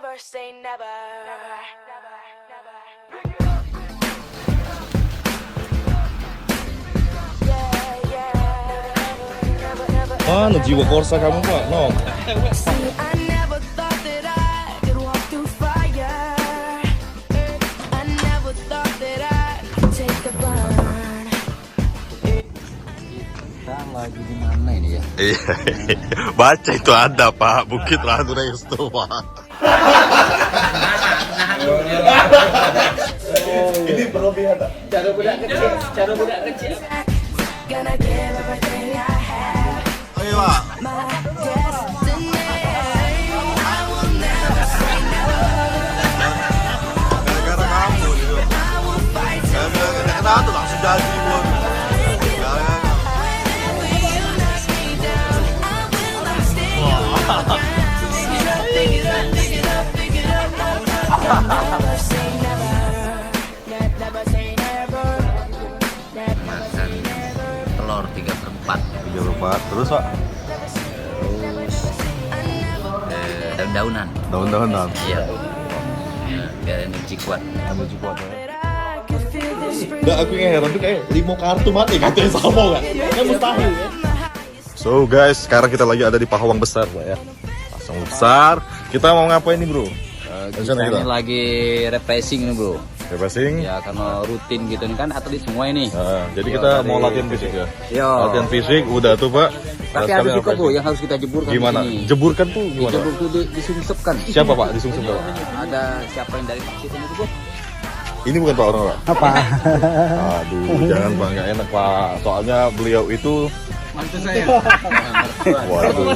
never say never. Mana jiwa korsa kamu Pak? No. See, I never thought that I could walk through fire. I never thought that I could take the burn. Kita lagi di mana ini ya? Iya. Baca itu ada Pak, Bukit Ratu Resto Pak. Ini berlebihan. Cara budak kecil. Gonna give everything I have. Ayo Pak. My destiny. I will never say never. Gara-gara kamu gitu. I will fight to Kenapa tuh langsung jadi Bu? whenever you knock me down. I will not stay around. Pick it up, pick it up, pick it up, pick it up. Never say never. Never say never. Makan telur 3/4. 3/4. Terus Pak? Daun-daunan. Daun-daunan. Iya. Biar energi kuat. Ada cukup ya. That I could feel this breeze. Nggak, aku yang heran tuh kayak 5 kartu mati katanya sama kan? Kan mustahil ya. So guys, sekarang kita lagi ada di Pahawang Besar Pak ya. Pahawang Besar. Kita mau ngapain nih bro? Kita ini lagi refreshing nih bro. Refreshing. Ya karena rutin gitu nih kan atlet semua ini. Jadi Iya, kita dari- mau latihan fisik ya. Iya. Latihan fisik udah tuh Pak. Tapi ada juga bro yang harus kita jeburkan Gimana? di sini. Jeburkan tuh gimana? Dijebur tuh disungsepkan. Siapa Pak? Disungsep Pak? Ada siapa yang dari vaksin itu bro? Ini bukan Pak orang Pak? Apa? Aduh, jangan Pak, nggak enak Pak. Soalnya beliau itu Mantu saya. waduh.